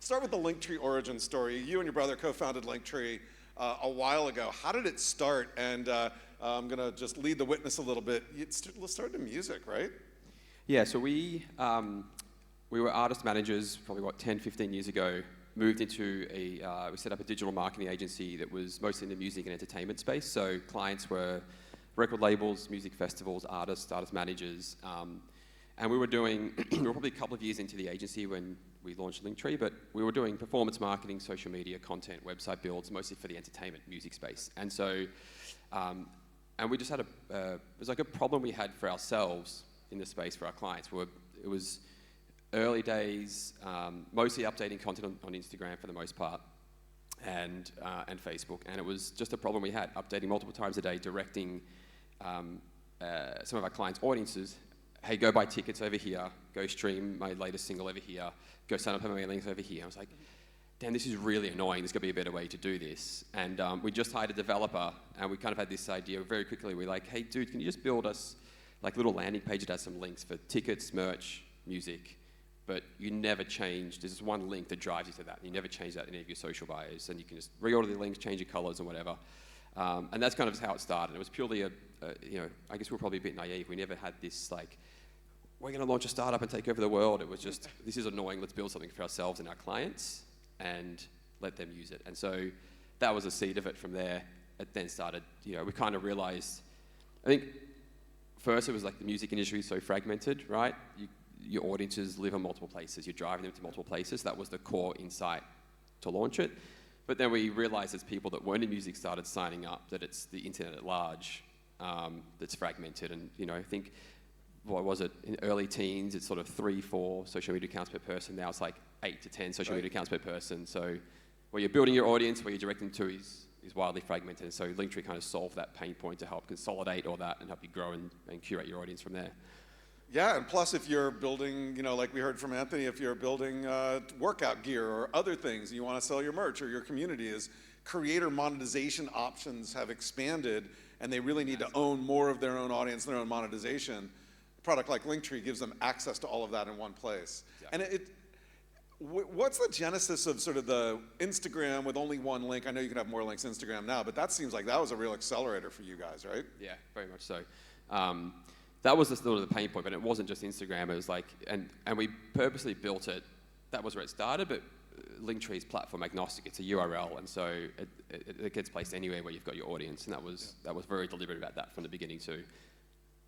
start with the Linktree origin story. You and your brother co-founded Linktree a while ago. How did it start? And I'm going to just lead the witness a little bit. Let's start in music, right? Yeah, so we were artist managers probably, 10, 15 years ago, moved into we set up a digital marketing agency that was mostly in the music and entertainment space. So clients were record labels, music festivals, artists, artist managers. And we were probably a couple of years into the agency when we launched Linktree, but we were doing performance marketing, social media, content, website builds, mostly for the entertainment music space. And so, and we just had it was like a problem we had for ourselves in the space for our clients. It was early days, mostly updating content on Instagram for the most part, and Facebook. And it was just a problem we had, updating multiple times a day, directing some of our clients' audiences. Hey, go buy tickets over here, go stream my latest single over here, go sign up for my mailings over here. I was like, damn, this is really annoying. There's got to be a better way to do this. And we just hired a developer, and we kind of had this idea very quickly. We're like, hey, dude, can you just build us like a little landing page that has some links for tickets, merch, music, but you never change. There's one link that drives you to that. And you never change that in any of your social bios, and you can just reorder the links, change your colors and whatever. And that's kind of how it started. It was purely I guess we were probably a bit naive. We never had this like, we're going to launch a startup and take over the world. It was just, this is annoying. Let's build something for ourselves and our clients and let them use it. And so that was the seed of it. From there, it then started, we kind of realized, I think first it was like the music industry is so fragmented, right? Your audiences live in multiple places. You're driving them to multiple places. That was the core insight to launch it. But then we realized as people that weren't in music started signing up that it's the internet at large that's fragmented. And, I think, what was it, in early teens, it's sort of 3-4 social media accounts per person. Now it's like 8 to 10 social media accounts per person. So where you're building your audience, where you're directing to is wildly fragmented. And so Linktree kind of solved that pain point to help consolidate all that and help you grow and curate your audience from there. Yeah, and plus if you're building, like we heard from Anthony, if you're building workout gear or other things, you want to sell your merch or your community, is creator monetization options have expanded, and they really need to own more of their own audience, their own monetization. A product like Linktree gives them access to all of that in one place. Yeah. And what's the genesis of sort of the Instagram with only one link? I know you can have more links on Instagram now, but that seems like that was a real accelerator for you guys, right? Yeah, very much so. That was sort of the pain point, but it wasn't just Instagram. It was like, and we purposely built it. That was where it started, but Linktree is platform agnostic. It's a URL, and so it gets placed anywhere where you've got your audience, and that was very deliberate about that from the beginning too.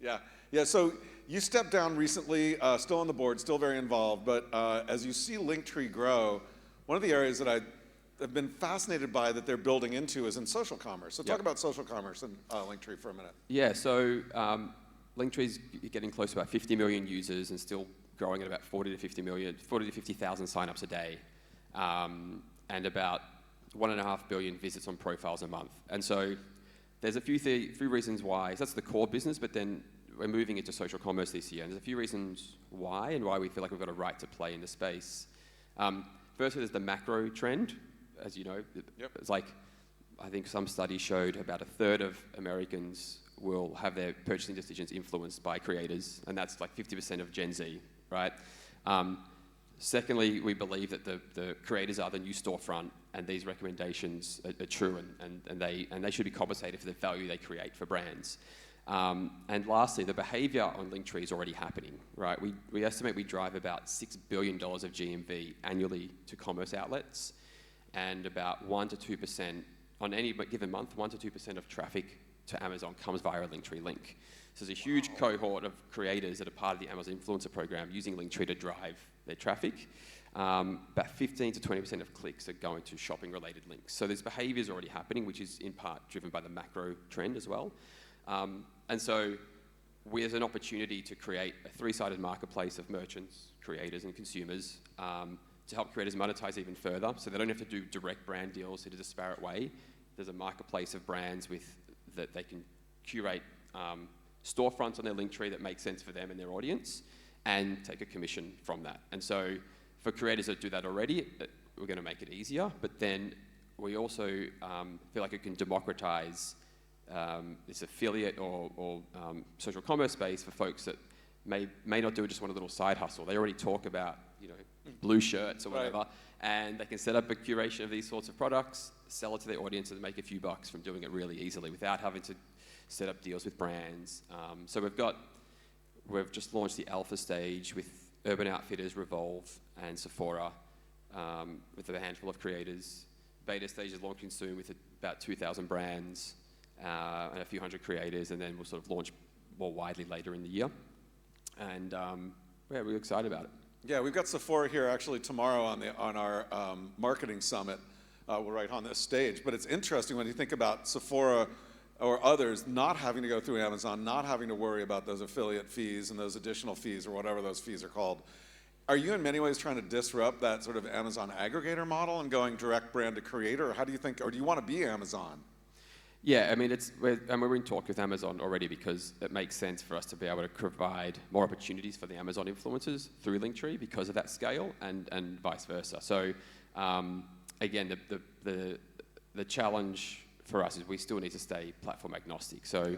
Yeah. So you stepped down recently, still on the board, still very involved. But as you see Linktree grow, one of the areas that I have been fascinated by that they're building into is in social commerce. So talk about social commerce and Linktree for a minute. Yeah. So Linktree's getting close to about 50 million users and still growing at about 40 to 50,000 signups a day, and about 1.5 billion visits on profiles a month. And so there's a few reasons why. So that's the core business, but then we're moving into social commerce this year. And there's a few reasons why and why we feel like we've got a right to play in the space. Firstly, there's the macro trend. As you know, it's like, I think some studies showed about 1/3 of Americans will have their purchasing decisions influenced by creators, and that's like 50% of Gen Z, right? Secondly, we believe that the creators are the new storefront, and these recommendations are true, and they should be compensated for the value they create for brands. And lastly, the behavior on Linktree is already happening, right? We estimate we drive about $6 billion of GMV annually to commerce outlets, and about 1 to 2% on any given month, 1 to 2% of traffic to Amazon comes via a Linktree link. So there's a huge cohort of creators that are part of the Amazon influencer program using Linktree to drive their traffic. About 15 to 20% of clicks are going to shopping-related links. So there's behaviors already happening, which is in part driven by the macro trend as well. And so there's an opportunity to create a three-sided marketplace of merchants, creators, and consumers to help creators monetize even further. So they don't have to do direct brand deals in a disparate way. There's a marketplace of brands that they can curate storefronts on their Linktree that make sense for them and their audience, and take a commission from that. And so for creators that do that already, we're going to make it easier. But then we also feel like it can democratize this affiliate or social commerce space for folks that may not do it, just want a little side hustle. They already talk about blue shirts or whatever, and they can set up a curation of these sorts of products, sell it to their audience, and make a few bucks from doing it really easily without having to set up deals with brands. So we've just launched the alpha stage with Urban Outfitters, Revolve, and Sephora, with a handful of creators. Beta stage is launching soon with about 2,000 brands and a few hundred creators, and then we'll sort of launch more widely later in the year. And yeah, we're excited about it. Yeah, we've got Sephora here actually tomorrow on our marketing summit. We're right on this stage. But it's interesting when you think about Sephora or others not having to go through Amazon, not having to worry about those affiliate fees and those additional fees or whatever those fees are called. Are you in many ways trying to disrupt that sort of Amazon aggregator model and going direct brand to creator? Or how do you think, or do you want to be Amazon? Yeah, I mean, we're in talk with Amazon already because it makes sense for us to be able to provide more opportunities for the Amazon influencers through Linktree because of that scale, and vice versa. So again, the challenge for us is we still need to stay platform agnostic. So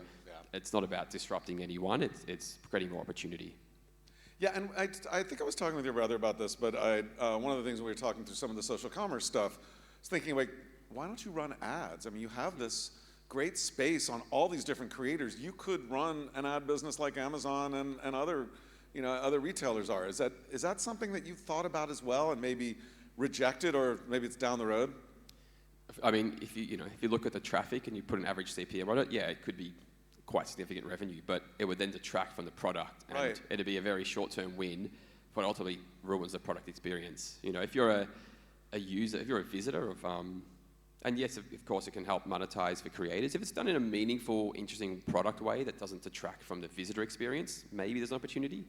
it's not about disrupting anyone; it's creating more opportunity. Yeah, and I think I was talking with your brother about this, but one of the things when we were talking through some of the social commerce stuff, I was thinking, like, why don't you run ads? I mean, you have this great space on all these different creators. You could run an ad business like Amazon and other, other retailers are. Is that something that you've thought about as well and maybe rejected, or maybe it's down the road? I mean, if you look at the traffic and you put an average CPM on it, yeah, it could be quite significant revenue, but it would then detract from the product, and it'd be a very short-term win, but ultimately ruins the product experience. If you're a user, if you're a visitor of and yes, of course, it can help monetize for creators. If it's done in a meaningful, interesting product way that doesn't detract from the visitor experience, maybe there's an opportunity.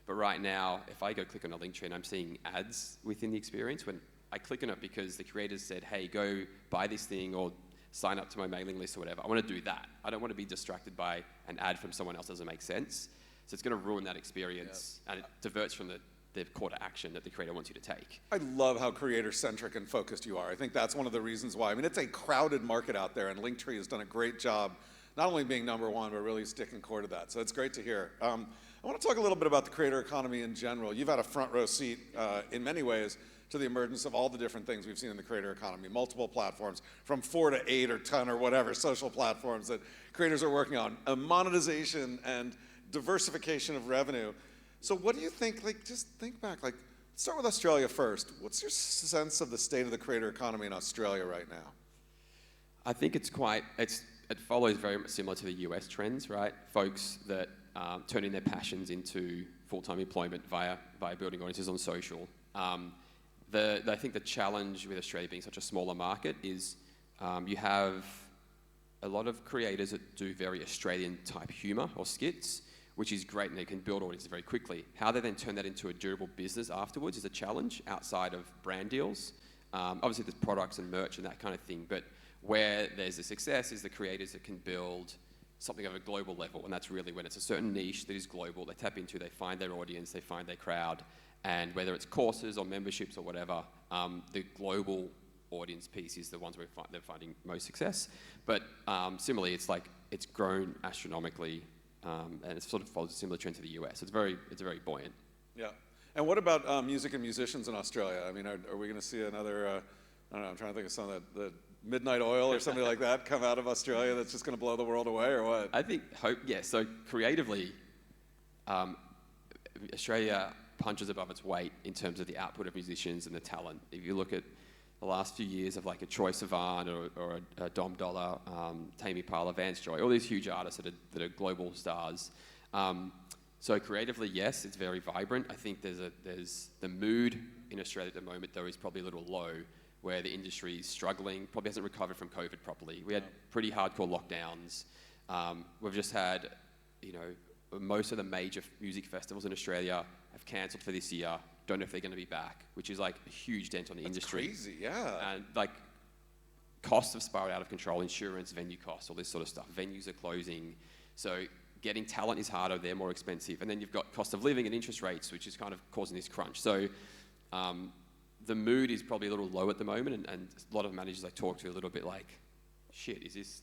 But right now, if I go click on a link tree and I'm seeing ads within the experience, when I click on it because the creators said, hey, go buy this thing or sign up to my mailing list or whatever, I want to do that. I don't want to be distracted by an ad from someone else that doesn't make sense. So it's going to ruin that experience, and it diverts from the call to action that the creator wants you to take. I love how creator-centric and focused you are. I think that's one of the reasons why. I mean, it's a crowded market out there, and Linktree has done a great job, not only being number one, but really sticking core to that. So it's great to hear. I want to talk a little bit about the creator economy in general. You've had a front row seat in many ways to the emergence of all the different things we've seen in the creator economy, multiple platforms, from 4 to 8 or 10 or whatever social platforms that creators are working on, monetization and diversification of revenue. So what do you think, just think back, let's start with Australia first. What's your sense of the state of the creator economy in Australia right now? I think it follows very much similar to the US trends, right? Folks that turning their passions into full-time employment via building audiences on social. I think the challenge with Australia being such a smaller market is you have a lot of creators that do very Australian-type humor or skits, which is great, and they can build audiences very quickly. How they then turn that into a durable business afterwards is a challenge outside of brand deals. Obviously, there's products and merch and that kind of thing, but where there's a success is the creators that can build something of a global level, and that's really when it's a certain niche that is global. They tap into, they find their audience, they find their crowd, and whether it's courses or memberships or whatever, the global audience piece is the ones where they're finding most success. But similarly, it's grown astronomically. And it sort of follows a similar trend to the US. It's very buoyant. Yeah. And what about music and musicians in Australia? I mean, are we going to see another, I don't know, I'm trying to think of some of the Midnight Oil or something like that come out of Australia that's just going to blow the world away, or what? I think, so creatively, Australia punches above its weight in terms of the output of musicians and the talent. If you look at the last few years of like a Troye Sivan or a Dom Dollar, Tame Impala, Vance Joy, all these huge artists that are global stars. So creatively, yes, it's very vibrant. I think there's the mood in Australia at the moment, though, is probably a little low, where the industry is struggling, probably hasn't recovered from COVID properly. We had pretty hardcore lockdowns. We've just had, most of the major music festivals in Australia have cancelled for this year. Don't know if they're going to be back, which is like a huge dent on the industry. That's crazy, yeah. And costs have spiraled out of control, insurance, venue costs, all this sort of stuff. Venues are closing. So getting talent is harder, they're more expensive. And then you've got cost of living and interest rates, which is kind of causing this crunch. So the mood is probably a little low at the moment, and a lot of managers I talk to are a little bit like, shit, is this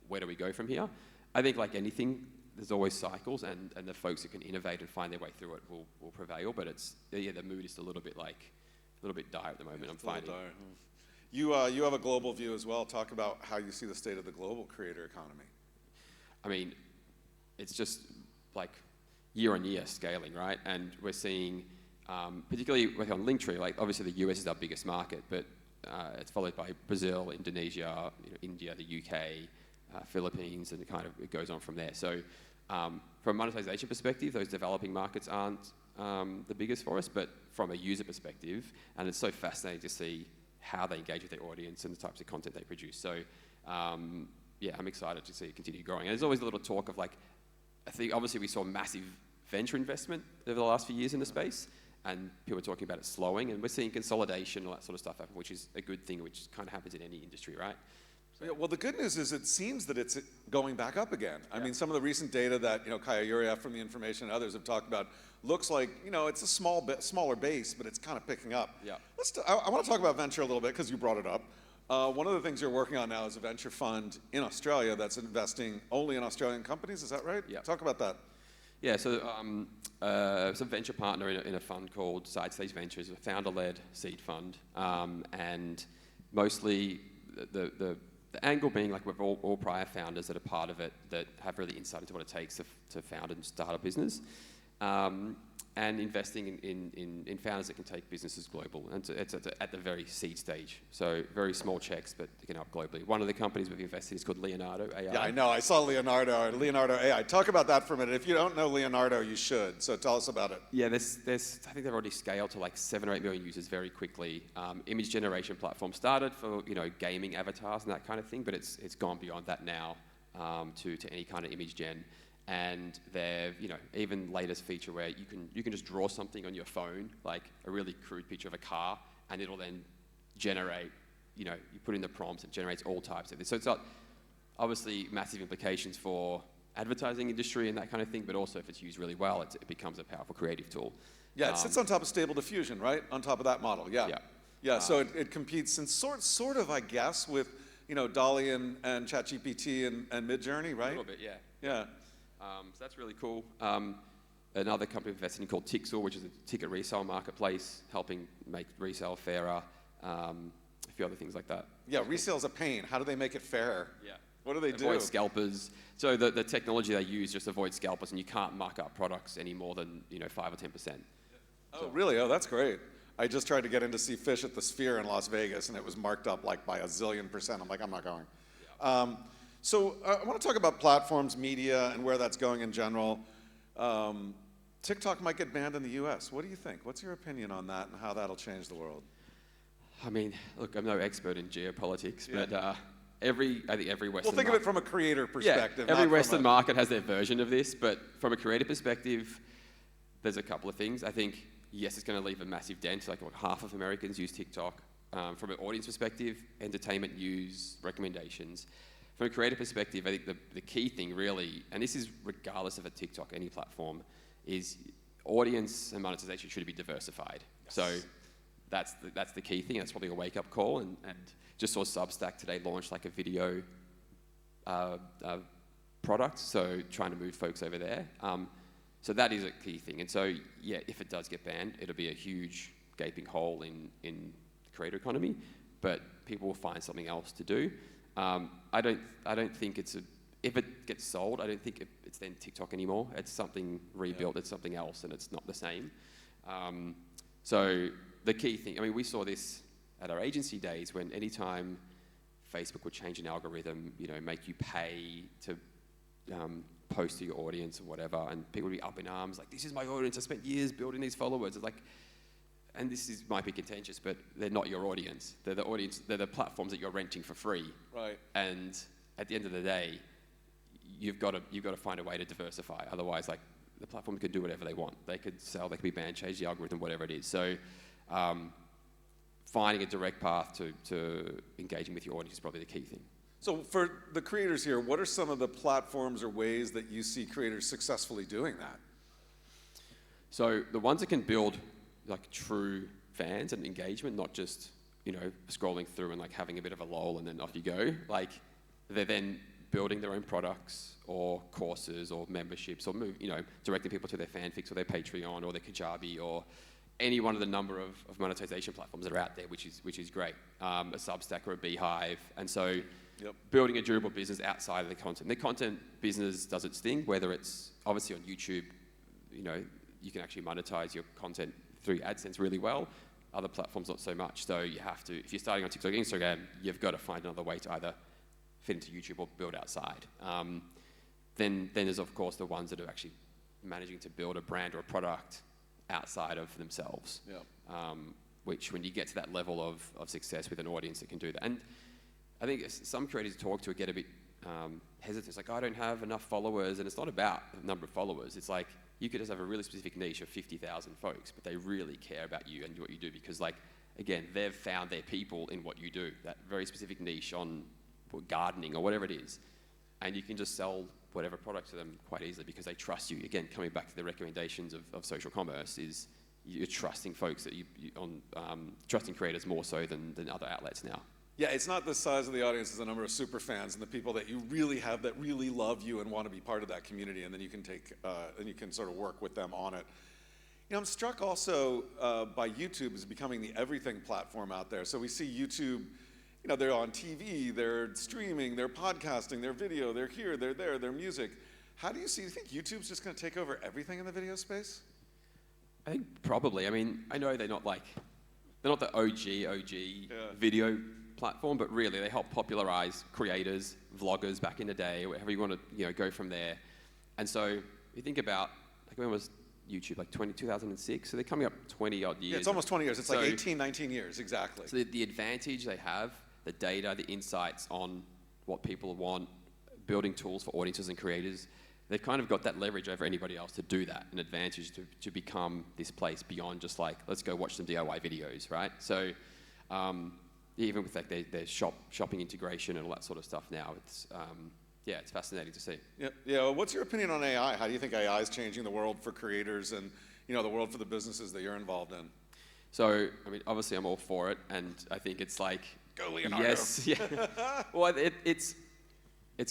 where do we go from here? I think like anything, there's always cycles, and the folks that can innovate and find their way through it will prevail. But the mood is a little bit little bit dire at the moment. I'm It's a little finding. dire, huh? You have a global view as well. Talk about how you see the state of the global creator economy. I mean, it's just like year on year scaling, right? And we're seeing, particularly working on Linktree, like obviously the US is our biggest market, but it's followed by Brazil, Indonesia, India, the UK, Philippines, and it goes on from there. So from a monetization perspective, those developing markets aren't the biggest for us, but from a user perspective, and it's so fascinating to see how they engage with their audience and the types of content they produce. So yeah, I'm excited to see it continue growing. And there's always a little talk of like, I think obviously we saw massive venture investment over the last few years in the space, and people are talking about it slowing, and we're seeing consolidation and all that sort of stuff happen, which is a good thing, which kind of happens in any industry, right? Yeah, well, the good news is it seems that it's going back up again. I mean, some of the recent data that Kaya Yuria from The Information and others have talked about looks like it's a smaller base, but it's kind of picking up. Yeah. I want to talk about venture a little bit because you brought it up. One of the things you're working on now is a venture fund in Australia that's investing only in Australian companies. Is that right? Yeah. Talk about that. Yeah, so it's a venture partner in a fund called Side Stage Ventures, a founder-led seed fund, and mostly the angle being like we've all prior founders that are part of it that have really insight into what it takes to found and start a business, and investing in founders that can take businesses global. And it's at the very seed stage, so very small checks, but they can help globally. One of the companies we've invested in is called Leonardo AI. Yeah, I know. I saw Leonardo AI. Talk about that for a minute. If you don't know Leonardo, you should. So tell us about it. Yeah, there's I think they've already scaled to like 7 or 8 million users very quickly. Image generation platform started for gaming avatars and that kind of thing, but it's gone beyond that now to any kind of image gen. And they've even latest feature where you can just draw something on your phone, like a really crude picture of a car, and it'll then generate. You put in the prompts, it generates all types of this. So it's got obviously massive implications for advertising industry and that kind of thing, but also if it's used really well, it becomes a powerful creative tool. Yeah, it sits on top of Stable Diffusion, right? On top of that model, yeah. Yeah. Yeah, so it competes in sort of, I guess, with DALL-E and ChatGPT and Midjourney, right? A little bit, yeah. Yeah. So that's really cool. Another company we've invested in called Tixel, which is a ticket resale marketplace, helping make resale fairer. A few other things like that. Yeah, resale's a pain. How do they make it fair? Yeah. What do they do? Avoid scalpers. So the technology they use just avoids scalpers, and you can't mark up products any more than 5 or 10%. Oh, really? Oh, that's great. I just tried to get in to see Fish at the Sphere in Las Vegas, and it was marked up like by a zillion percent. I'm like, I'm not going. Yeah. So I want to talk about platforms, media, and where that's going in general. TikTok might get banned in the U.S. What do you think? What's your opinion on that and how that'll change the world? I mean, look, I'm no expert in geopolitics, but I think every Western Well, think of it from a creator perspective. Yeah, every Western market has their version of this, but from a creator perspective, there's a couple of things. I think, yes, it's going to leave a massive dent. Like half of Americans use TikTok. From an audience perspective, entertainment, news, recommendations. From a creator perspective, I think the key thing really, and this is regardless of a TikTok, any platform, is audience and monetization should be diversified. Yes. So that's the key thing. That's probably a wake-up call. And just saw Substack today launch like a video product, so trying to move folks over there. So that is a key thing. And so, yeah, if it does get banned, it'll be a huge gaping hole in the creator economy, but people will find something else to do. I don't think if it gets sold, I don't think it's then TikTok anymore. It's something rebuilt. Yeah. It's something else, and it's not the same. So the key thing, I mean, we saw this at our agency days when anytime Facebook would change an algorithm, make you pay to post to your audience or whatever, and people would be up in arms like, this is my audience. I spent years building these followers. It's like, and might be contentious, but they're not your audience. They're the audience. They're the platforms that you're renting for free. Right. And at the end of the day, you've got to find a way to diversify. Otherwise, like the platform could do whatever they want. They could sell. They could be banned, change the algorithm, whatever it is. So, finding a direct path to engaging with your audience is probably the key thing. So for the creators here, what are some of the platforms or ways that you see creators successfully doing that? So the ones that can build like true fans and engagement, not just scrolling through and like having a bit of a lull and then off you go. Like they're then building their own products or courses or memberships or directing people to their fanfics or their Patreon or their Kajabi or any one of the number of monetization platforms that are out there, which is great. A Substack or a Beehive, and so building a durable business outside of the content. The content business does its thing, whether it's obviously on YouTube, you know, you can actually monetize your content through AdSense really well. Other platforms not so much. So you have to, if you're starting on TikTok, Instagram, you've got to find another way to either fit into YouTube or build outside. Then there's of course the ones that are actually managing to build a brand or a product outside of themselves. Which when you get to that level of success with an audience that can do that. And I think some creators you talk to get a bit hesitant. It's like, I don't have enough followers, and it's not about the number of followers. It's like, you could just have a really specific niche of 50,000 folks, but they really care about you and what you do because, like, again, they've found their people in what you do, that very specific niche on gardening or whatever it is. And you can just sell whatever product to them quite easily because they trust you. Again, coming back to the recommendations of social commerce is you're trusting folks that trusting creators more so than other outlets now. Yeah, it's not the size of the audience, it's the number of super fans and the people that you really have that really love you and want to be part of that community, and then you can and you can sort of work with them on it. You know, I'm struck also by YouTube as becoming the everything platform out there. So we see YouTube, you know, they're on TV, they're streaming, they're podcasting, they're video, they're here, they're there, they're music. Do you think YouTube's just going to take over everything in the video space? I think probably. I mean, I know they're not the OG video platform, but really they help popularize creators, vloggers back in the day, whatever you want to go from there. And so you think about, like, when was YouTube, like 2006? So they're coming up 20 odd years. Yeah, it's almost 20 years. It's like 18, 19 years, exactly. So the advantage they have, the data, the insights on what people want, building tools for audiences and creators, they've kind of got that leverage over anybody else to do that, an advantage to become this place beyond just like, let's go watch some DIY videos, right? So even with like their shopping integration and all that sort of stuff now, it's it's fascinating to see. Yeah. Well, what's your opinion on AI? How do you think AI is changing the world for creators and the world for the businesses that you're involved in? So, I mean, obviously I'm all for it, and I think it's like, go Leonardo. Yes, yeah. Well, it's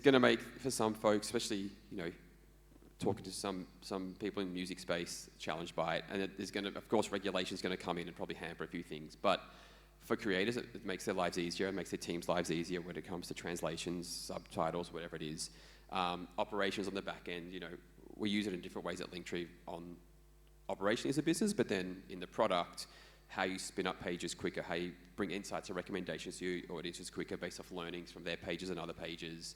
going to make, for some folks, especially, talking to some people in the music space challenged by it, and there's going to, of course, regulation's going to come in and probably hamper a few things, but for creators, it makes their lives easier, it makes their team's lives easier when it comes to translations, subtitles, whatever it is. Operations on the back end, we use it in different ways at Linktree on operationally as a business, but then in the product, how you spin up pages quicker, how you bring insights and recommendations to your audiences quicker based off learnings from their pages and other pages.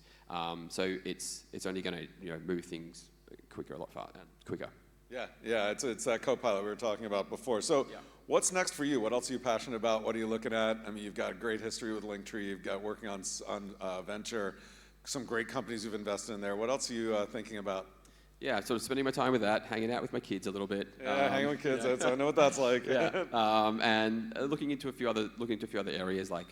So it's only going to move things quicker, a lot quicker. Yeah, it's that co-pilot we were talking about before. So what's next for you? What else are you passionate about? What are you looking at? I mean, you've got a great history with Linktree. You've got working on venture, some great companies you've invested in there. What else are you thinking about? Yeah, sort of spending my time with that, hanging out with my kids a little bit. Yeah, hanging with kids. I know what that's like. And looking into a few other areas like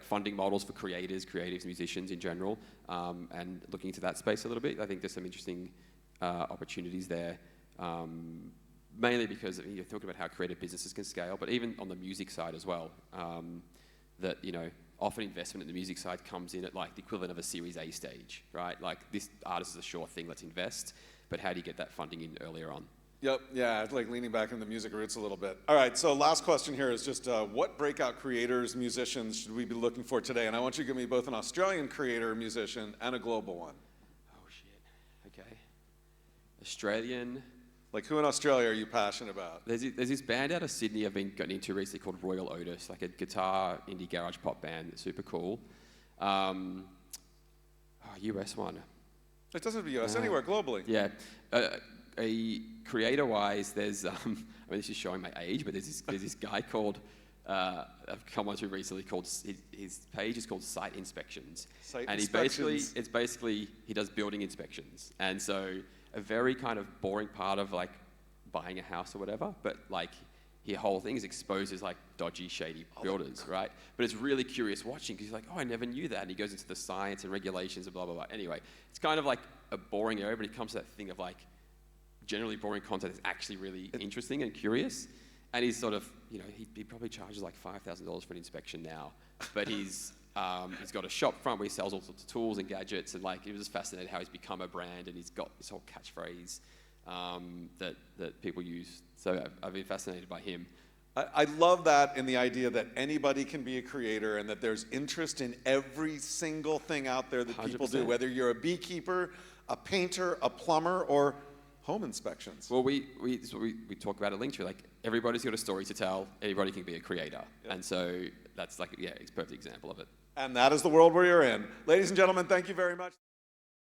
funding models for creatives, musicians in general, and looking into that space a little bit. I think there's some interesting opportunities there, mainly because you're talking about how creative businesses can scale, but even on the music side as well. That often investment in the music side comes in at like the equivalent of a Series A stage, right? Like, this artist is a sure thing, let's invest, but how do you get that funding in earlier on? Yep, yeah, it's like leaning back into the music roots a little bit. All right, so last question here is just what breakout creators, musicians should we be looking for today? And I want you to give me both an Australian creator, musician, and a global one. Oh, shit, okay. Australian. Like, who in Australia are you passionate about? There's this band out of Sydney I've been getting into recently called Royal Otis, like a guitar indie garage pop band that's super cool. US one. It doesn't have to be US, anywhere globally. Yeah. Creator-wise, there's, I mean, this is showing my age, but there's this guy called, I've come onto recently called, his page is called Site Inspections. It's basically, he does building inspections. And so, a very kind of boring part of like buying a house or whatever, but like the whole thing is exposes like dodgy, shady builders, right? But it's really curious watching because he's like, oh, I never knew that. And he goes into the science and regulations and blah, blah, blah. Anyway, it's kind of like a boring area, but it comes to that thing of like generally boring content is actually really interesting and curious. And he's sort of, he probably charges like $5,000 for an inspection now, but he's got a shop front where he sells all sorts of tools and gadgets, and like it was just fascinating how he's become a brand, and he's got this whole catchphrase. that people use. So I've been fascinated by him. I love that in the idea that anybody can be a creator and that there's interest in every single thing out there that people do, 100%. whether you're a beekeeper, a painter, a plumber, or home inspections. Well, we talk about a Linktree. Like, everybody's got a story to tell. Everybody can be a creator. Yep. And so that's like, it's a perfect example of it. And that is the world where you're in. Ladies and gentlemen, thank you very much.